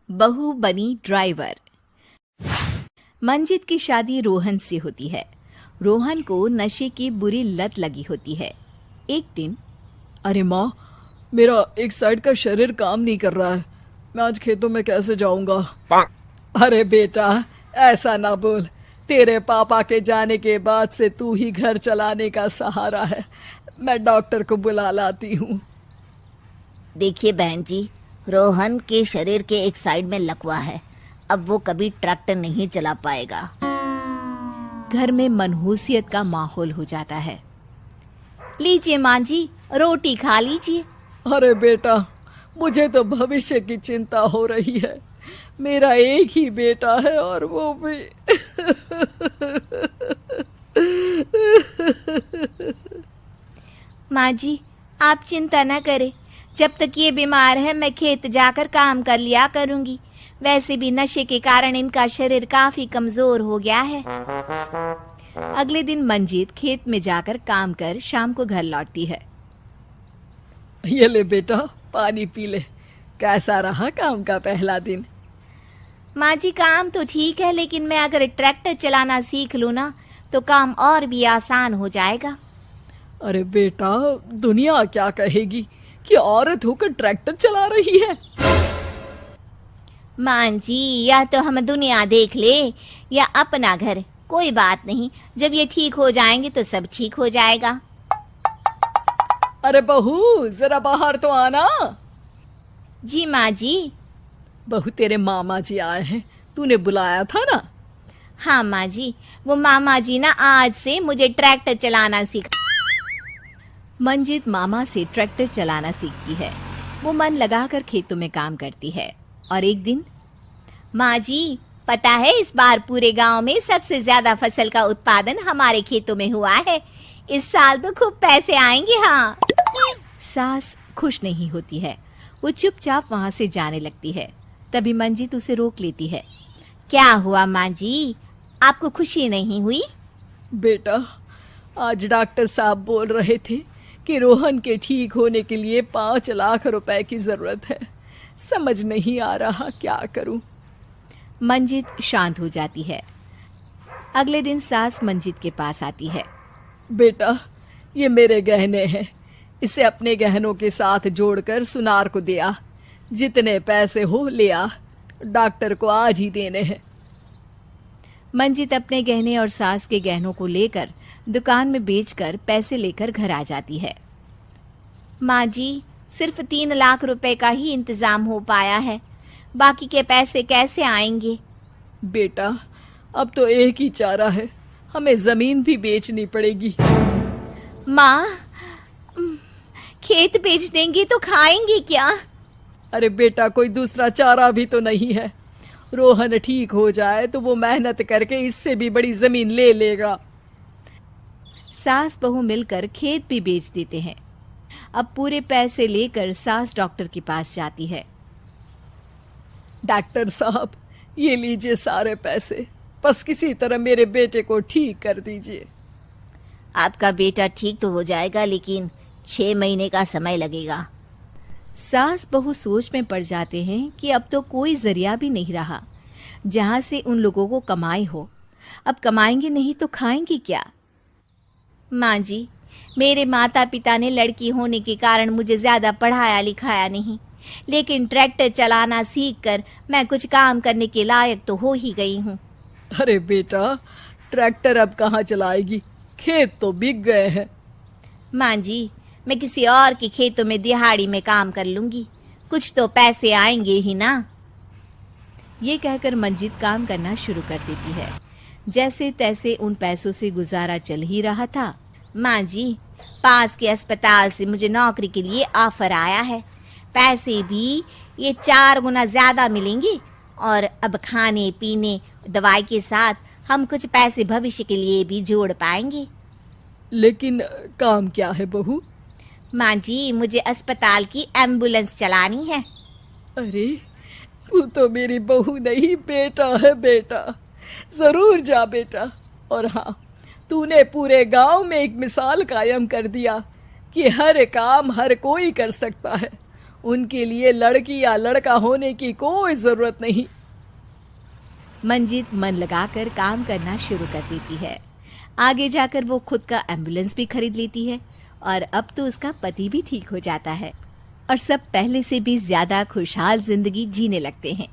बहू बनी ड्राइवर। मंजित की शादी रोहन से होती है। रोहन को नशे की बुरी लत लगी होती है। एक दिन, अरे माँ, मेरा एक साइड का शरीर काम नहीं कर रहा है। मैं आज खेतों में कैसे जाऊंगा? अरे बेटा, ऐसा ना बोल। तेरे पापा के जाने के बाद से तू ही घर चलाने का सहारा है। मैं डॉक्टर को बुला लाती हूँ। देखिए बहन जी, रोहन के शरीर के एक साइड में लकवा है। अब वो कभी ट्रैक्टर नहीं चला पाएगा। घर में मनहूसियत का माहौल हो जाता है। लीजिए माँ जी, रोटी खा लीजिए। अरे बेटा, मुझे तो भविष्य की चिंता हो रही है। मेरा एक ही बेटा है और वो भी माँ जी, आप चिंता न करें। जब तक ये बीमार है मैं खेत जाकर काम कर लिया करूंगी। वैसे भी नशे के कारण इनका शरीर काफी कमजोर हो गया है। अगले दिन मंजीत खेत में जाकर काम कर शाम को घर लौटती है। ये ले बेटा, पानी पी ले। कैसा रहा काम का पहला दिन? माँ जी, काम तो ठीक है, लेकिन मैं अगर ट्रैक्टर चलाना सीख लूँ ना तो काम और भी आसान हो जाएगा। अरे बेटा, दुनिया क्या कहेगी कि औरत होकर ट्रैक्टर चला रही है। माँ जी, या तो हम दुनिया देख ले या अपना घर, कोई बात नहीं। जब ये ठीक हो जाएंगे तो सब ठीक हो जाएगा। अरे बहू, जरा बाहर तो आना। जी माँ जी। बहू, तेरे मामा जी आए हैं, तूने बुलाया था ना? हाँ माँ जी, वो मामा जी ना आज से मुझे ट्रैक्टर चलाना सीखा। मंजित मामा से ट्रैक्टर चलाना सीखती है। वो मन लगाकर खेतों में काम करती है। और एक दिन, माँ जी, पता है इस बार पूरे गांव में सबसे ज्यादा फसल का उत्पादन हमारे खेतों में हुआ है। इस साल तो खूब पैसे आएंगे। हाँ। सास खुश नहीं होती है। वो चुपचाप वहां से जाने लगती है। तभी मंजित उसे रोक लेती है। क्या हुआ माँ जी, आपको खुशी नहीं हुई? बेटा, आज डॉक्टर साहब बोल रहे थे कि रोहन के ठीक होने के लिए 5 लाख रुपए की जरूरत है। समझ नहीं आ रहा क्या करूं। मंजित शांत हो जाती है। अगले दिन सास मंजित के पास आती है। बेटा, ये मेरे गहने हैं। इसे अपने गहनों के साथ जोड़कर सुनार को दे आ। जितने पैसे हो ले आ। डॉक्टर को आज ही देने हैं। मंजित अपने गहने और सास के गहनों को लेकर दुकान में बेचकर पैसे लेकर घर आ जाती है। माँ जी, सिर्फ 3 लाख रुपए का ही इंतजाम हो पाया है। बाकी के पैसे कैसे आएंगे? बेटा, अब तो एक ही चारा है, हमें जमीन भी बेचनी पड़ेगी। माँ, खेत बेच देंगे तो खाएंगे क्या? अरे बेटा, कोई दूसरा चारा भी तो नहीं है। रोहन ठीक हो जाए तो वो मेहनत करके इससे भी बड़ी जमीन ले लेगा। सास बहू मिलकर खेत भी बेच देते हैं। अब पूरे पैसे लेकर सास डॉक्टर के पास जाती है। डॉक्टर साहब, ये लीजिए सारे पैसे। बस किसी तरह मेरे बेटे को ठीक कर दीजिए। आपका बेटा ठीक तो हो जाएगा, लेकिन 6 महीने का समय लगेगा। सास बहू सोच में पड़ जाते हैं कि अब तो कोई जरिया भी नहीं रहा जहां से उन लोगों को कमाई हो। अब कमाएंगे नहीं तो खाएंगे क्या? माँ जी, मेरे माता पिता ने लड़की होने के कारण मुझे ज्यादा पढ़ाया लिखाया नहीं, लेकिन ट्रैक्टर चलाना सीखकर मैं कुछ काम करने के लायक तो हो ही गई हूँ। अरे बेटा, ट्रैक्टर अब कहाँ चलाएगी? खेत तो बिक गए हैं। माँ जी, मैं किसी और के खेतों में दिहाड़ी में काम कर लूंगी, कुछ तो पैसे आएंगे ही ना। ये कहकर मंजित काम करना शुरू कर देती है। जैसे तैसे उन पैसों से गुजारा चल ही रहा था। माँ जी, पास के अस्पताल से मुझे नौकरी के लिए ऑफर आया है। पैसे भी ये 4 गुना ज्यादा मिलेंगे और अब खाने पीने दवाई के साथ हम कुछ पैसे भविष्य के लिए भी जोड़ पाएंगे। लेकिन काम क्या है बहू? माँ जी, मुझे अस्पताल की एम्बुलेंस चलानी है। अरे, तू तो मेरी बहू नहीं, बेटा है बेटा। जरूर जा बेटा। और हाँ, तूने पूरे गांव में एक मिसाल कायम कर दिया कि हर काम हर कोई कर सकता है। उनके लिए लड़की या लड़का होने की कोई जरूरत नहीं। मंजित मन लगाकर काम करना शुरू कर देती है। आगे जाकर वो खुद का एम्बुलेंस भी खरीद लेती है और अब तो उसका पति भी ठीक हो जाता है और सब पहले से भी ज्यादा खुशहाल जिंदगी जीने लगते हैं।